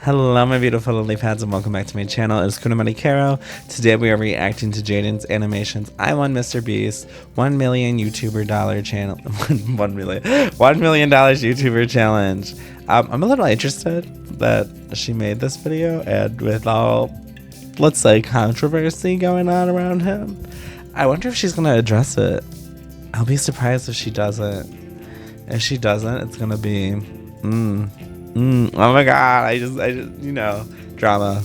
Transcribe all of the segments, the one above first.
Hello my beautiful lily pads and welcome back to my channel. It's Kunamani Caro. Today we are reacting to Jaiden's animations I Won MrBeast 1 million YouTuber dollar channel $1 million YouTuber challenge. I'm a little interested that she made this video, and with all, let's say, controversy going on around him, I wonder if she's gonna address it. I'll be surprised if she doesn't. If she doesn't, it's gonna be oh my god, I just you know, drama.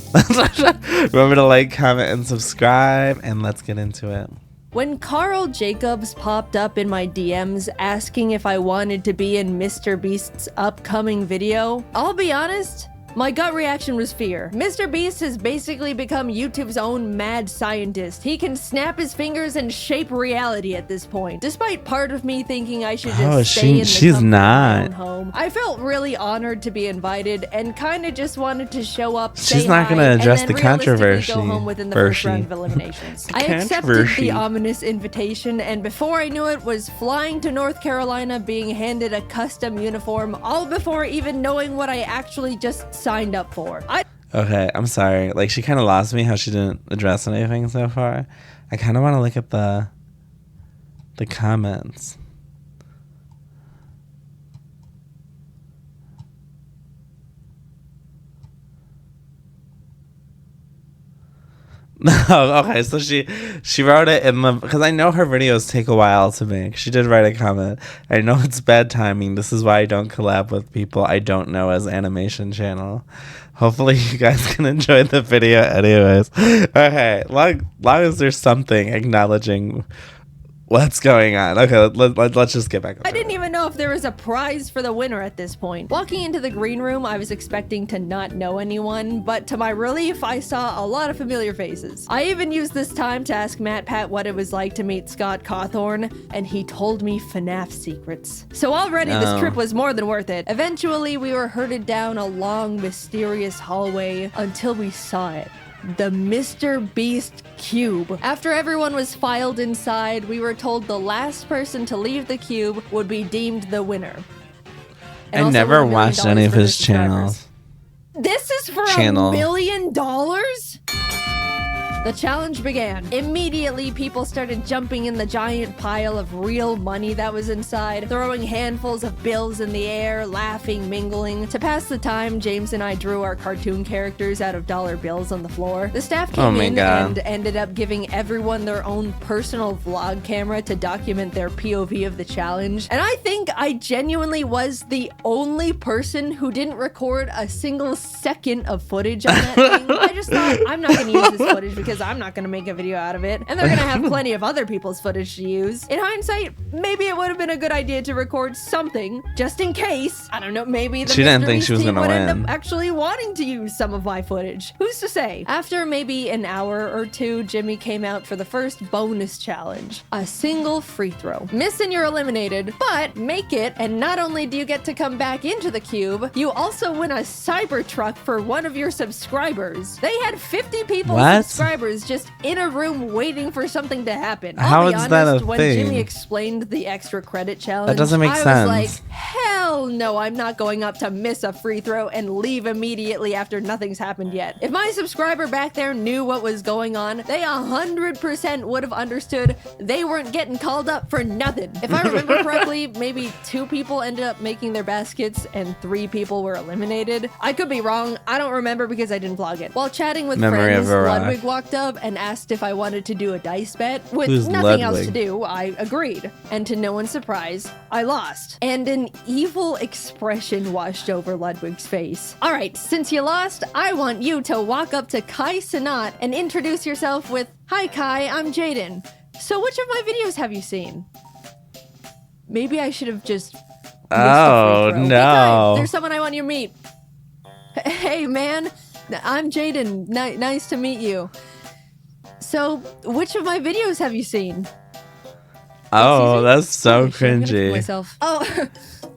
Remember to like, comment, and subscribe, and let's get into it. When Carl Jacobs popped up in my DMs asking if I wanted to be in MrBeast's upcoming video, I'll be honest, my gut reaction was fear. MrBeast has basically become YouTube's own mad scientist. He can snap his fingers and shape reality at this point. Despite part of me thinking I should just stay in the comfort of my own home, I felt really honored to be invited and kind of just wanted to show up, She's not going to address the controversy. Go home within the first round of eliminations. I accepted the ominous invitation, and before I knew it, was flying to North Carolina, being handed a custom uniform, all before even knowing what I actually just signed up for. Okay, I'm sorry. Like, she kind of lost me how she didn't address anything so far. I kind of want to look at the comments. No, okay, so she wrote it in the, because I know her videos take a while to make. She did write a comment. I know it's bad timing. This is why I don't collab with people I don't know as animation channel. Hopefully you guys can enjoy the video anyways. Okay, long as there's something acknowledging what's going on. Okay, let's just get back. I didn't even know if there was a prize for the winner at this point. Walking into the green room, I was expecting to not know anyone, but to my relief, I saw a lot of familiar faces. I even used this time to ask MatPat what it was like to meet Scott Cawthorn, and he told me FNAF secrets. So already this trip was more than worth it. Eventually, we were herded down a long, mysterious hallway until we saw it. The MrBeast cube. After everyone was filed inside, we were told the last person to leave the cube would be deemed the winner. I never watched any of his channels. This is for $1 million? The challenge began. Immediately, people started jumping in the giant pile of real money that was inside, throwing handfuls of bills in the air, laughing, mingling. To pass the time, James and I drew our cartoon characters out of dollar bills on the floor. The staff came in and ended up giving everyone their own personal vlog camera to document their POV of the challenge. And I think I genuinely was the only person who didn't record a single second of footage on that thing. I just thought, I'm not going to use this footage because I'm not going to make a video out of it, and they're going to have plenty of other people's footage to use. In hindsight, maybe it would have been a good idea to record something, just in case. I don't know, maybe the MrBeast team would end up actually wanting to use some of my footage. Who's to say? After maybe an hour or two, Jimmy came out for the first bonus challenge. A single free throw. Miss and you're eliminated, but make it, and not only do you get to come back into the cube, you also win a Cybertruck for one of your subscribers. They had 50 people subscribers just in a room waiting for something to happen. How is that a thing? When Jimmy explained the extra credit challenge, that doesn't make sense. I was like, hell no, I'm not going up to miss a free throw and leave immediately after nothing's happened yet. If my subscriber back there knew what was going on, they 100% would have understood they weren't getting called up for nothing. If I remember correctly, maybe 2 people ended up making their baskets and 3 people were eliminated. I could be wrong. I don't remember because I didn't vlog it. While chatting with friends, Ludwig walked up and asked if I wanted to do a dice bet. With nothing else to do, I agreed. And to no one's surprise, I lost. And an evil expression washed over Ludwig's face. Alright, since you lost, I want you to walk up to Kai Sanat and introduce yourself with, "Hi Kai, I'm Jaiden. So which of my videos have you seen?" Maybe I should have just no. Hey, Kai, there's someone I want you to meet. Hey man, I'm Jaiden. Nice to meet you. So, which of my videos have you seen? Oh, that's so cringy. Oh,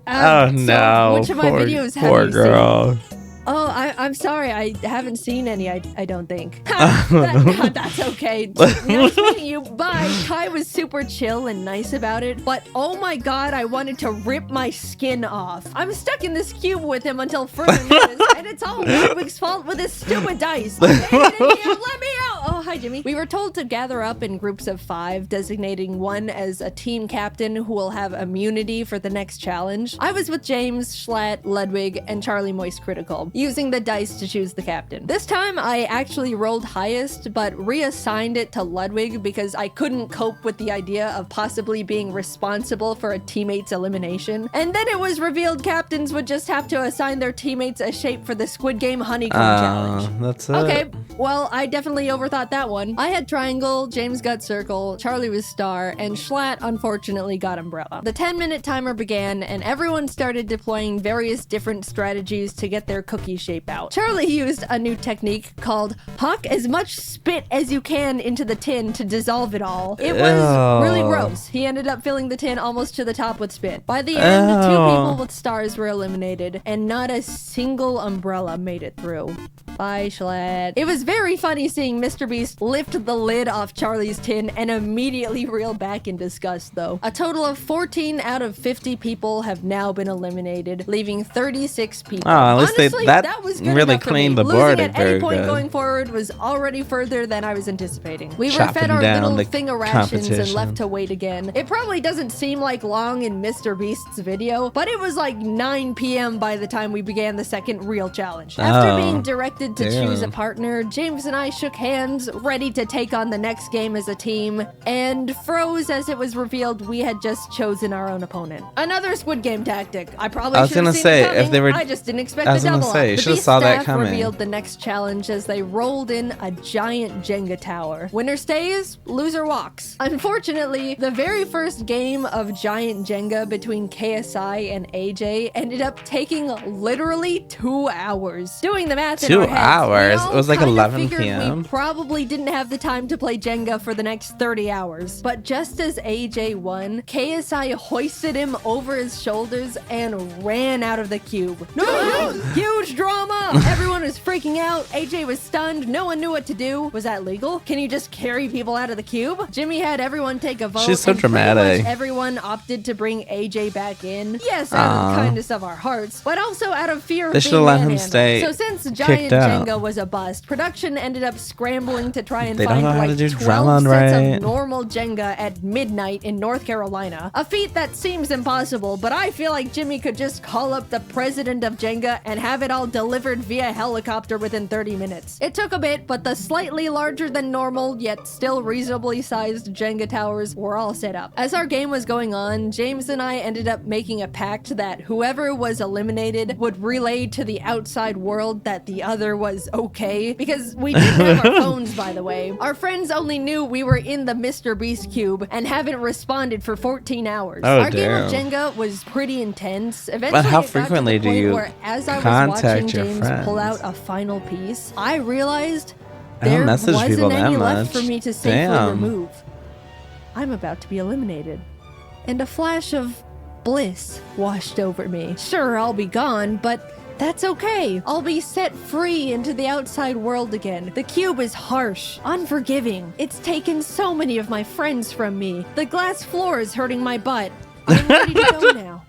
oh no, so which of my videos have poor you girl. seen? Oh, I'm sorry. I haven't seen any, I don't think. That's okay. Nice meeting you. Bye. Kai was super chill and nice about it, but oh my god, I wanted to rip my skin off. I'm stuck in this cube with him until further notice, and it's all Ludwig's fault with his stupid dice. Let me out. Oh, hi, Jimmy. We were told to gather up in groups of 5, designating one as a team captain who will have immunity for the next challenge. I was with James, Schlatt, Ludwig, and Charlie Moist Critical, using the dice to choose the captain. This time, I actually rolled highest, but reassigned it to Ludwig because I couldn't cope with the idea of possibly being responsible for a teammate's elimination. And then it was revealed captains would just have to assign their teammates a shape for the Squid Game honeycomb challenge. That's it. Okay, well, I definitely overthought that one. I had triangle, James got circle, Charlie was star, and Schlatt unfortunately got umbrella. The 10-minute timer began, and everyone started deploying various different strategies to get their cookie shape out. Charlie used a new technique called huck as much spit as you can into the tin to dissolve it all. It was really gross. He ended up filling the tin almost to the top with spit. By the end, 2 people with stars were eliminated, and not a single umbrella made it through. Bye, Schlatt. It was very funny seeing MrBeast lift the lid off Charlie's tin and immediately reel back in disgust, though. A total of 14 out of 50 people have now been eliminated, leaving 36 people. Oh, at least honestly, that was good really enough for cleaned me. the board. Losing at any point good. Going forward was already further than I was anticipating. We were Chopping fed our down little the thing of rations and competition. left to wait again. It probably doesn't seem like long in MrBeast's video, but it was like 9 p.m. by the time we began the second real challenge. After being directed to choose a partner, James and I shook hands, ready to take on the next game as a team, and froze as it was revealed we had just chosen our own opponent. Another Squid Game tactic. I probably should have seen it coming. I just didn't expect the double up. The should have saw that Beast coming. revealed the next challenge as they rolled in a giant Jenga tower. Winner stays, loser walks. Unfortunately, the very first game of giant Jenga between KSI and AJ ended up taking literally 2 hours. Doing the math in our heads, 2 hours? It was like 11 figured p.m. we probably didn't have the time to play Jenga for the next 30 hours. But just as AJ won, KSI hoisted him over his shoulders and ran out of the cube. No! Huge drama! Everyone was freaking out. AJ was stunned. No one knew what to do. Was that legal? Can you just carry people out of the cube? Jimmy had everyone take a vote. She's so and dramatic. pretty much everyone opted to bring AJ back in. Yes, out of the kindness of our hearts, but also out of fear of They being should've let him manhandled. stay So since Giant kicked out. Jenga was a bust, production ended up scrambling to try and They don't find know how like to do 12 drama sets right. of normal Jenga at midnight in North Carolina. A feat that seems impossible, but I feel like Jimmy could just call up the president of Jenga and have it all delivered via helicopter within 30 minutes. It took a bit, but the slightly larger than normal, yet still reasonably sized Jenga towers were all set up. As our game was going on, James and I ended up making a pact that whoever was eliminated would relay to the outside world that the other was okay, because we didn't have our phones, by the way. Our friends only knew we were in the MrBeast cube and haven't responded for 14 hours. Oh, Our game of damn. Jenga was pretty intense. Eventually, But how it got to the frequently do point you where, as I was contact watching your James pull friends? out a final piece, I realized I don't there message wasn't people that any left much. for me to safely Damn. remove. I'm about to be eliminated. And a flash of bliss washed over me. Sure, I'll be gone, but that's okay. I'll be set free into the outside world again. The cube is harsh, unforgiving. It's taken so many of my friends from me. The glass floor is hurting my butt. I'm ready to go now.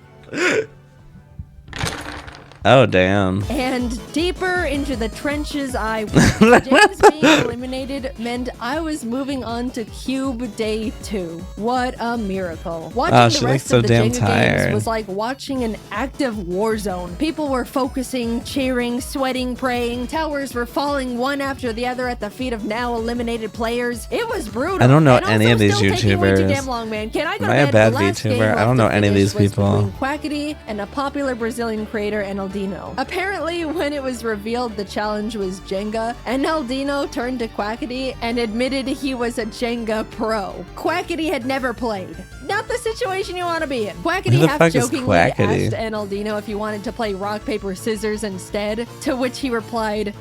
Oh, damn. And deeper into the trenches I went. James being eliminated meant I was moving on to Cube Day 2. What a miracle. Watching she the looks rest so of the damn Jenga tired. games was like watching an active war zone. People were focusing, cheering, sweating, praying. Towers were falling one after the other at the feet of now eliminated players. It was brutal. I don't know And any also of these still taking way too YouTubers. damn long, man. Can I go Am to I a bed? bad The last VTuber? game I don't left know to any of finish these was people. between Quackity and a popular Brazilian creator, Enaldino. Apparently, when it was revealed the challenge was Jenga, Enaldino turned to Quackity and admitted he was a Jenga pro. Quackity had never played. Not the situation you want to be in. Quackity Who the half fuck is jokingly Quackity? asked Enaldino if he wanted to play rock, paper, scissors instead, to which he replied,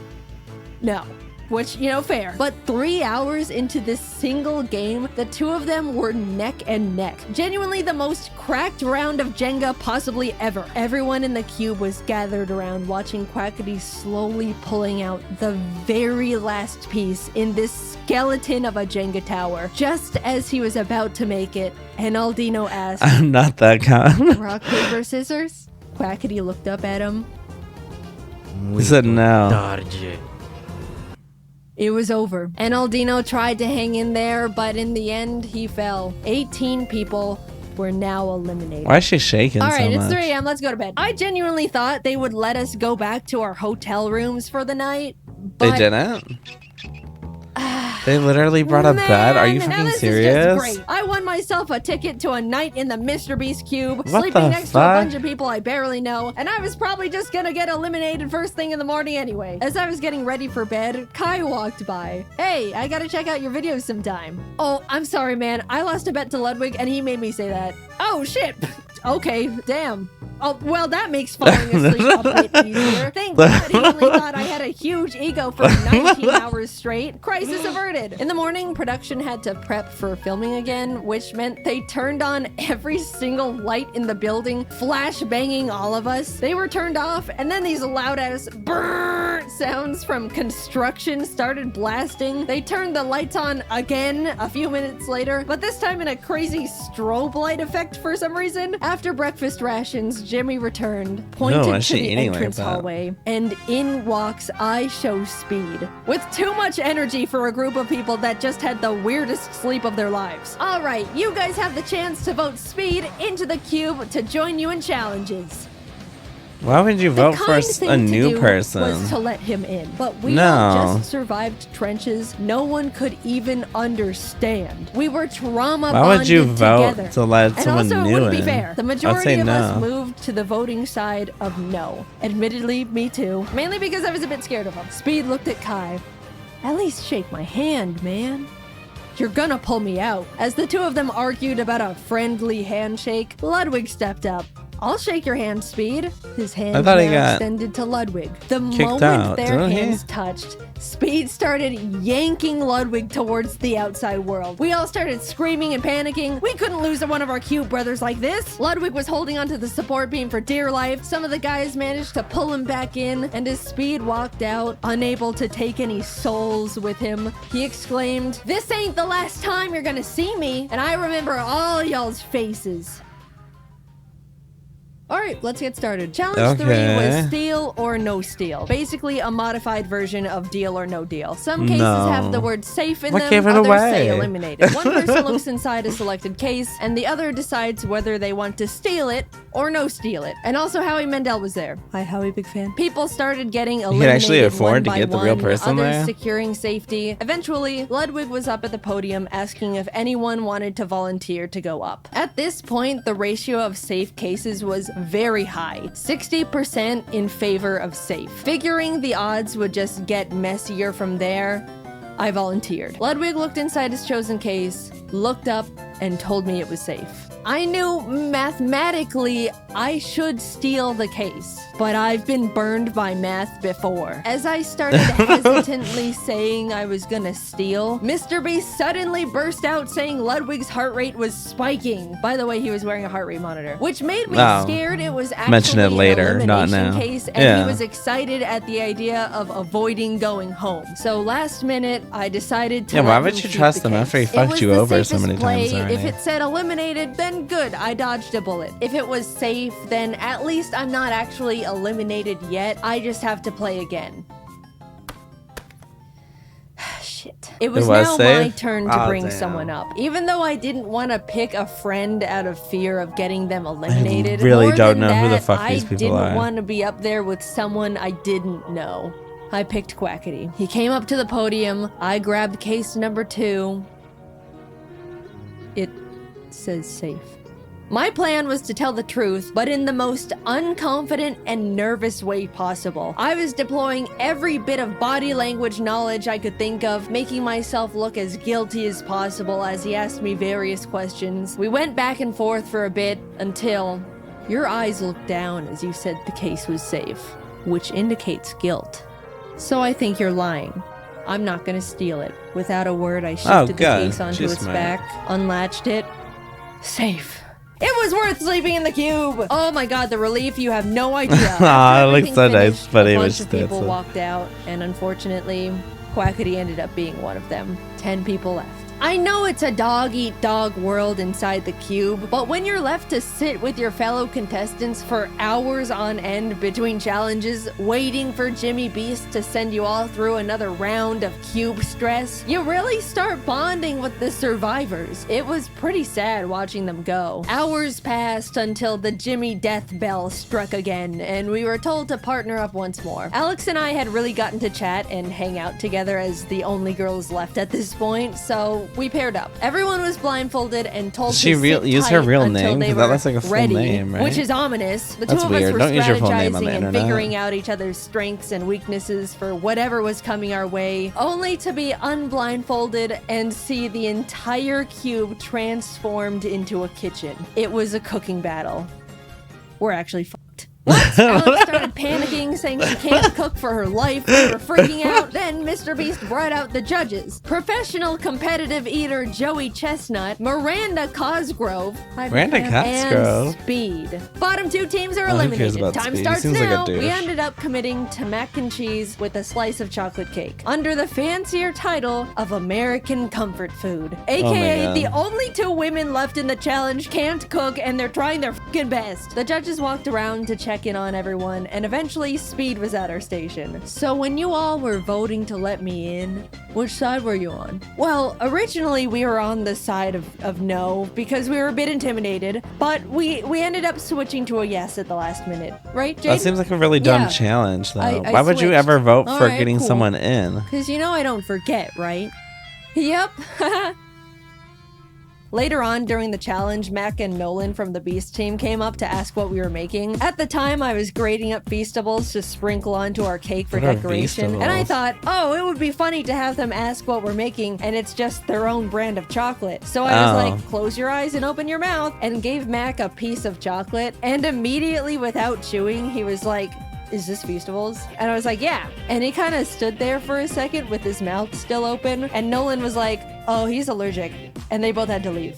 no. which, you know, fair. But 3 hours into this single game, the two of them were neck and neck. Genuinely the most cracked round of Jenga possibly ever. Everyone in the cube was gathered around watching Quackity slowly pulling out the very last piece in this skeleton of a Jenga tower. Just as he was about to make it, Enaldino asked, I'm not that kind. rock, paper, scissors? Quackity looked up at him. He said no. Tarde. It was over. Enaldino tried to hang in there, but in the end, he fell. 18 people were now eliminated. Why is she shaking All right, so it's much? 3 a.m. Let's go to bed. I genuinely thought they would let us go back to our hotel rooms for the night. They But didn't? They literally brought a bed? Are you Man, now fucking this is serious? just great. I won myself a ticket to a night in the MrBeast cube, What sleeping the next to a fuck? bunch of people I barely know, and I was probably just gonna get eliminated first thing in the morning anyway. As I was getting ready for bed, Kai walked by. Hey, I gotta check out your videos sometime. Oh, I'm sorry, man. I lost a bet to Ludwig, and he made me say that. Oh, shit. Okay, damn. Oh, well, that makes falling asleep a bit easier. Thank God he only thought I had a huge ego for 19 hours straight. Crisis averted. In the morning, production had to prep for filming again, which meant they turned on every single light in the building, flash banging all of us. They were turned off, and then these loud-ass brrrr sounds from construction started blasting. They turned the lights on again a few minutes later, but this time in a crazy strobe light effect for some reason. After breakfast rations, Jimmy returned, pointed why is to she the eating like entrance that? hallway, and in walks I Show Speed. With too much energy for a group of people that just had the weirdest sleep of their lives. All right, you guys have the chance to vote Speed into the cube to join you in challenges. Why would you vote The for kind a thing to new do person? was to let him in, but we No. all just survived trenches no one could even understand. We were trauma Why bonded would you vote together. to let And someone also, it new wouldn't be in? fair. The I'd majority say of us no. moved to the voting side of no. Admittedly, me too. Mainly because I was a bit scared of him. Speed looked at Kai. At least shake my hand, man. You're gonna pull me out. As the two of them argued about a friendly handshake, Ludwig stepped up. I'll shake your hand, Speed. His hand I thought he now got extended to Ludwig. The kicked moment out, their didn't he? hands touched, Speed started yanking Ludwig towards the outside world. We all started screaming and panicking. We couldn't lose one of our cute brothers like this. Ludwig was holding onto the support beam for dear life. Some of the guys managed to pull him back in, and as Speed walked out, unable to take any souls with him, he exclaimed, "This ain't the last time you're gonna see me, and I remember all y'all's faces." All right, let's get started. Challenge 3 was steal or no steal. Basically, a modified version of deal or no deal. Some cases No. have the word safe in What them, gave it others away? say eliminated. One person looks inside a selected case, and the other decides whether they want to steal it or no steal it. And also, Howie Mandel was there. Hi, Howie, big fan. People started getting eliminated actually afford one to by get the real one, person others there? securing safety. Eventually, Ludwig was up at the podium asking if anyone wanted to volunteer to go up. At this point, the ratio of safe cases was very high. 60% in favor of safe. Figuring the odds would just get messier from there, I volunteered. Ludwig looked inside his chosen case, looked up, and told me it was safe. I knew mathematically I should steal the case, but I've been burned by math before. As I started hesitantly saying I was gonna steal, MrBeast suddenly burst out saying Ludwig's heart rate was spiking. By the way, he was wearing a heart rate monitor, which made me Oh. scared it was actually Mention it later, an not elimination now. case, and Yeah. he was excited at the idea of avoiding going home. So last minute, I decided to Yeah, why let would him you keep trust the him after he case. It fucked was you the over so safest many play. times already? If it said eliminated, then good, I dodged a bullet. If it was safe, then at least I'm not actually eliminated yet. I just have to play again. Shit. It was was now safe? my turn to Oh, bring damn. someone up. Even though I didn't want to pick a friend out of fear of getting them eliminated, really more don't than know who the that, fuck these people I are. didn't want to be up there with someone I didn't know. I picked Quackity. He came up to the podium. I grabbed case number 2. It says safe. My plan was to tell the truth, but in the most unconfident and nervous way possible. I was deploying every bit of body language knowledge I could think of, making myself look as guilty as possible as he asked me various questions. We went back and forth for a bit until your eyes looked down as you said the case was safe, which indicates guilt. So I think you're lying. I'm not gonna steal it. Without a word, I shifted the case onto its back, unlatched it. Safe. It was worth sleeping in the cube! Oh my god, the relief, you have no idea. Aw, it looks so nice, but it was a bunch of people walked out, and unfortunately, Quackity ended up being one of them. 10 people left. I know it's a dog-eat-dog world inside the cube, but when you're left to sit with your fellow contestants for hours on end between challenges, waiting for MrBeast to send you all through another round of cube stress, you really start bonding with the survivors. It was pretty sad watching them go. Hours passed until the Jimmy death bell struck again, and we were told to partner up once more. Alex and I had really gotten to chat and hang out together as the only girls left at this point, so we paired up. Everyone was blindfolded and told to sit use her tight real until name? they Because that were looks like a full ready, name, right? which is ominous. The That's two of weird. us were Don't use your full name on the strategizing and internet. figuring out each other's strengths and weaknesses for whatever was coming our way, only to be unblindfolded and see the entire cube transformed into a kitchen. It was a cooking battle. We're actually fucked. Once Alex started panicking, saying she can't cook for her life, we were freaking out. Then MrBeast brought out the judges. Professional competitive eater Joey Chestnut, Miranda Cosgrove, and Speed. Bottom 2 teams are eliminated. Time starts now. We ended up committing to mac and cheese with a slice of chocolate cake, under the fancier title of American Comfort Food. AKA the only 2 women left in the challenge can't cook and they're trying their fucking best. The judges walked around to check in on everyone, and eventually Speed was at our station. So when you all were voting to let me in, which side were you on? Well, originally we were on the side of no, because we were a bit intimidated, but we ended up switching to a yes at the last minute. Right, Jaiden? That seems like a really dumb challenge, though. I Why would you ever vote for getting cool. someone in? Because you know I don't forget, right? Yep. Later on during the challenge, Mac and Nolan from the Beast team came up to ask what we were making. At the time, I was grating up Feastables to sprinkle onto our cake for decoration, and I thought, oh, it would be funny to have them ask what we're making, and it's just their own brand of chocolate. So I was like, close your eyes and open your mouth, and gave Mac a piece of chocolate, and immediately without chewing, he was like, is this Feastables? And I was like, yeah. And he kind of stood there for a second with his mouth still open. And Nolan was like, oh, he's allergic. And they both had to leave.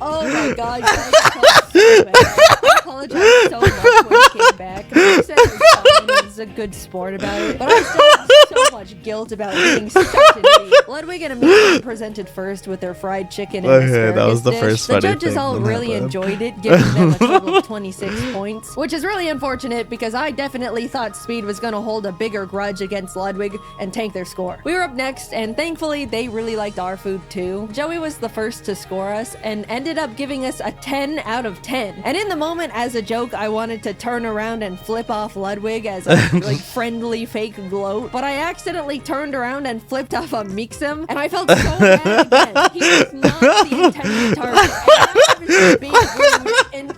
Oh my god, you guys felt so bad. I apologize so much when he came back. He said it was fine, he was a good sport about it. But I still have so much guilt about being such an idiot. Ludwig and Amelia presented first with their fried chicken and asparagus that was the dish. first The funny judges thing all that really happened. enjoyed it, giving them a total of 26 points. Which is really unfortunate because I definitely thought Speed was going to hold a bigger grudge against Ludwig and tank their score. We were up next, and thankfully they really liked our food too. Joey was the first to score us and ended up giving us a 10 out of 10. And in the moment, as a joke, I wanted to turn around and flip off Ludwig as a like friendly fake gloat, but I accidentally turned around and flipped off a Mixum, and I felt so bad again. He was not the intended target, and I was being rude, and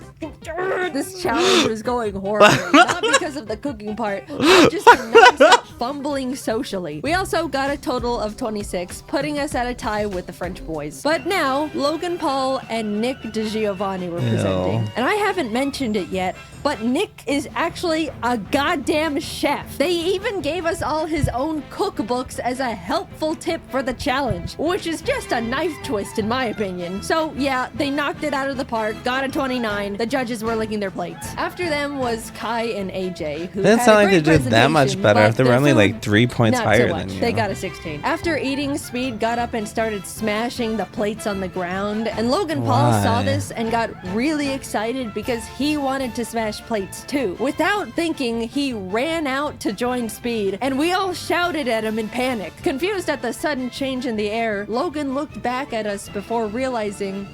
this challenge was going horribly, not because of the cooking part, but just the nonstop fumbling socially. We also got a total of 26, putting us at a tie with the French boys. But now, Logan Paul and Nick DeGiovanni were presenting. And I haven't mentioned it yet, but Nick is actually a goddamn chef. They even gave us all his own cookbooks as a helpful tip for the challenge, which is just a knife twist in my opinion. So yeah, they knocked it out of the park, got a 29. The judges were licking their plates. After them was Kai and AJ, who Didn't had sound a like they great did that much presentation, better. but They were their only food, like 3 points not higher so than much. you. They got a 16. After eating, Speed got up and started smashing the plates on the ground, and Logan Paul saw this and got really excited because he wanted to smash plates too. Without thinking, he ran out to join Speed, and we all shouted at him in panic. Confused at the sudden change in the air, Logan looked back at us before realizing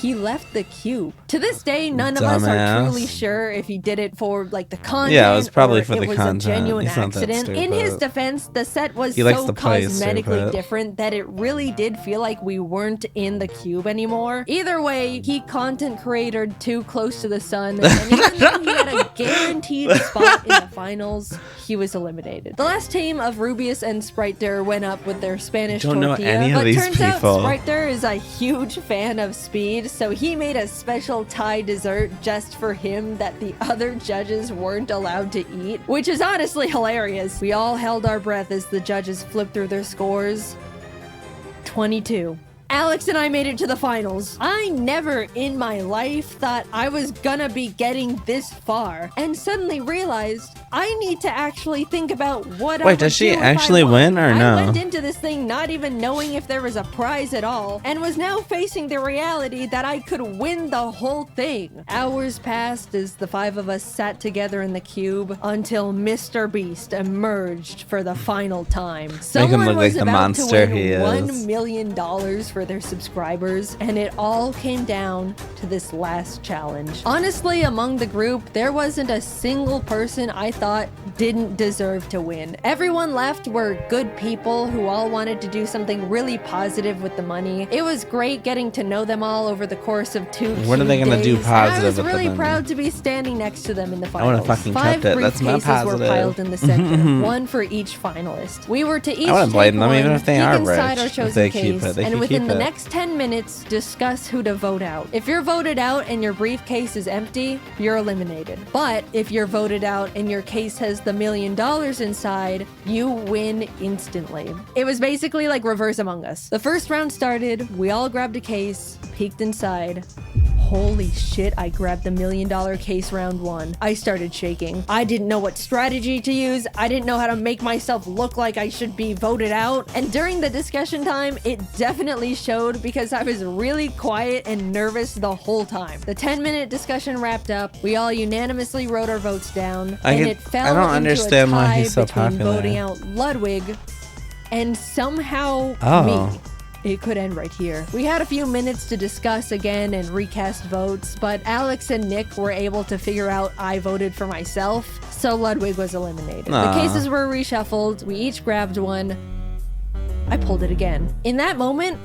he left the cube. To this day, none of us are truly sure if he did it for like the content. Yeah, it was probably or for it the was content. a genuine He's not that accident. In his stupid. defense, the set was He likes so to play cosmetically stupid. different that it really did feel like we weren't in the cube anymore. Either way, he content created too close to the sun, and even though he had a guaranteed spot in the finals, he was eliminated. The last team of Rubius and Spriter went up with their Spanish Don't know tortilla, any of but these turns out people. Spriter is a huge fan of speed, so he made a special Thai dessert just for him that the other judges weren't allowed to eat, which is honestly hilarious. We all held our breath as the judges flipped through their scores. 22. Alex and I made it to the finals. I never in my life thought I was gonna be getting this far, and suddenly realized I need to actually think about what I would does she do if actually I won. win or no? I went into this thing not even knowing if there was a prize at all, and was now facing the reality that I could win the whole thing. Hours passed as the 5 of us sat together in the cube until MrBeast emerged for the final time. Someone look was like the about monster to win he is. $1 million for their subscribers, and it all came down to this last challenge. Honestly, among the group, there wasn't a single person I thought didn't deserve to win. Everyone left were good people who all wanted to do something really positive with the money. It was great getting to know them all over the course of 2 What are they gonna do days, positive and I was with the really money? proud to be standing next to them in the I finals. would've fucking 5 kept it. That's my briefcases were positive. piled in the center, one for each finalist. We were to each I wouldn't blame take them one, even if they peek are inside rich. our If chosen they keep case, it, they and can within keep the it. next 10 minutes, discuss who to vote out. If you're voted out and your briefcase is empty, you're eliminated. But if you're voted out and your case has the $1 million inside, you win instantly. It was basically like reverse Among Us. The first round started, we all grabbed a case, peeked inside. Holy shit, I grabbed the $1 million case round 1. I started shaking. I didn't know what strategy to use. I didn't know how to make myself look like I should be voted out. And during the discussion time, it definitely showed because I was really quiet and nervous the whole time. The 10-minute discussion wrapped up. We all unanimously wrote our votes down. It fell I don't into understand a tie why he's so between popular. voting out Ludwig and somehow Oh. me. It could end right here. We had a few minutes to discuss again and recast votes, but Alex and Nick were able to figure out I voted for myself, so Ludwig was eliminated. Aw. The cases were reshuffled. We each grabbed one. I pulled it again. In that moment,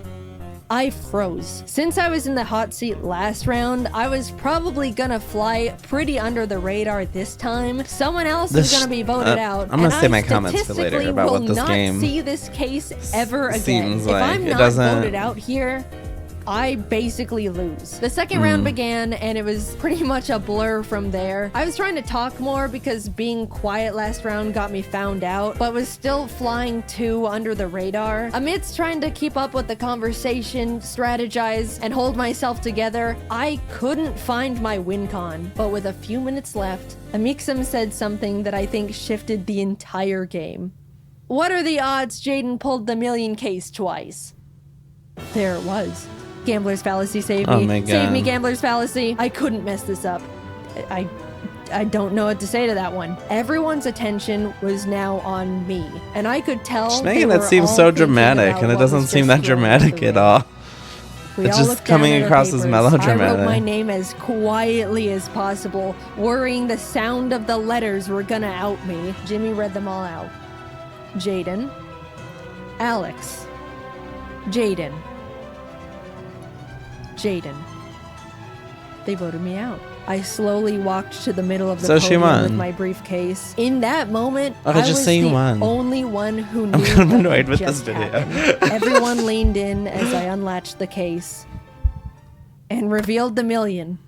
I froze. Since I was in the hot seat last round, I was probably gonna fly pretty under the radar this time. Someone else is gonna be voted out. I'm gonna and save I my comments for later statistically about what will this not game see this case ever again. seems If like. I'm It not doesn't- voted out here, I basically lose. The second round began, and it was pretty much a blur from there. I was trying to talk more because being quiet last round got me found out, but was still flying 2 under the radar. Amidst trying to keep up with the conversation, strategize, and hold myself together, I couldn't find my win con. But with a few minutes left, Amixem said something that I think shifted the entire game. What are the odds Jaiden pulled the $1 million case twice? There it was. Gambler's fallacy saved me. Oh my God. Save me, Gambler's fallacy. I couldn't mess this up. I don't know what to say to that one. Everyone's attention was now on me, and I could tell. She's they making were it seem all so thinking dramatic, about and it what was doesn't seem just that thrown dramatic the at ring. all. We It's all just looked down coming at our across as papers. melodramatic. I wrote my name as quietly as possible, worrying the sound of the letters were gonna out me. Jimmy read them all out. Jaiden. Alex. Jaiden. Jaiden. They voted me out. I slowly walked to the middle of the So she podium won. with my briefcase. In that moment, Okay, I just was say you the won. only one who knew I'm kind of what annoyed had with this just video. happened. Everyone leaned in as I unlatched the case and revealed the $1 million.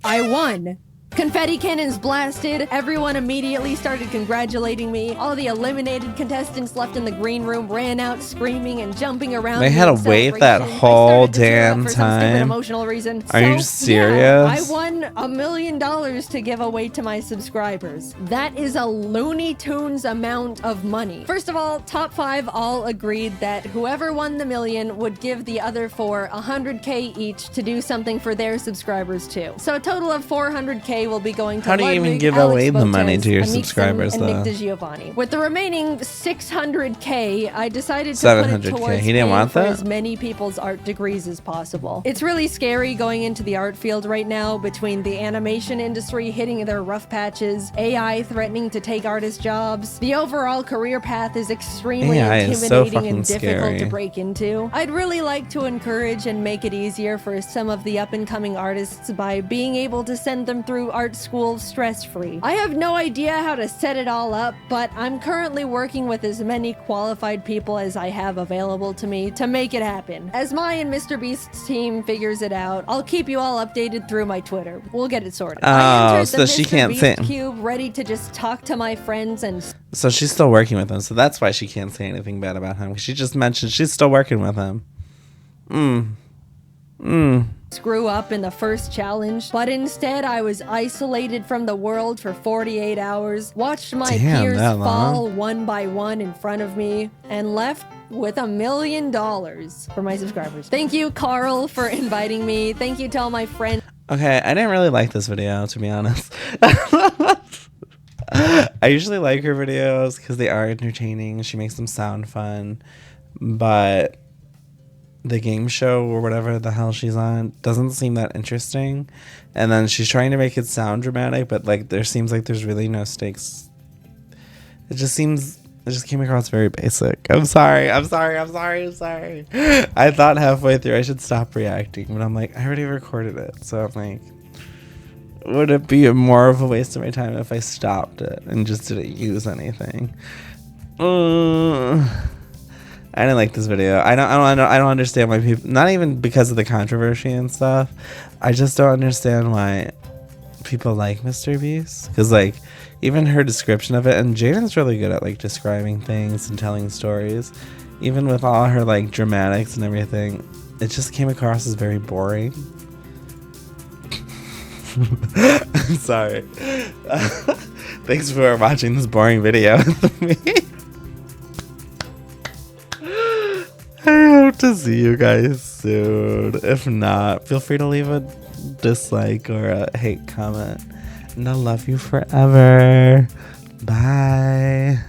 I won! Confetti cannons blasted. Everyone immediately started congratulating me. All the eliminated contestants left in the green room ran out screaming and jumping around. They me had in to wait that celebration. I whole started to tear up damn for some stupid time. emotional reason. Are you Yeah, serious? I won $1 million to give away to my subscribers. That is a Looney Tunes amount of money. First of all, top 5 all agreed that whoever won the $1 million would give the other 4 $100K each to do something for their subscribers too. So a total of $400K will be going to How do you even Ludwig, give Alex away the money Botes, to your Amixem, subscribers, and Nick though? DeGiovanni. With the remaining $600K, I decided to put it 700K. towards He didn't paying want for that? as many people's art degrees as possible. It's really scary going into the art field right now between the animation industry hitting their rough patches, AI threatening to take artist jobs. The overall career path is extremely AI is so intimidating and fucking difficult to scary. break into. I'd really like to encourage and make it easier for some of the up-and-coming artists by being able to send them through through art school stress-free. I have no idea how to set it all up, but I'm currently working with as many qualified people as I have available to me to make it happen. As my and MrBeast's team figures it out, I'll keep you all updated through my Twitter. We'll get it sorted. I entered the so she can't say. MrBeast cube ready to just talk to my friends and... So she's still working with him, so that's why she can't say anything bad about him. She just mentioned she's still working with him. Screw up in the first challenge, but instead I was isolated from the world for 48 hours, watched my peers fall one by one in front of me, and left with $1 million for my subscribers. Thank you, Carl, for inviting me. Thank you to all my friends. Okay, I didn't really like this video, to be honest. I usually like her videos because they are entertaining. She makes them sound fun, but the game show or whatever the hell she's on doesn't seem that interesting. And then she's trying to make it sound dramatic, but like there seems like there's really no stakes. It just came across very basic. I'm sorry. I thought halfway through I should stop reacting, but I'm like, I already recorded it, so I'm like, would it be more of a waste of my time if I stopped it and just didn't use anything? I didn't like this video. I don't understand why people, not even because of the controversy and stuff. I just don't understand why people like MrBeast. Because like even her description of it, and Jaiden's really good at like describing things and telling stories. Even with all her like dramatics and everything, it just came across as very boring. I'm sorry. Thanks for watching this boring video with me. I hope to see you guys soon. If not, feel free to leave a dislike or a hate comment. And I'll love you forever. Bye.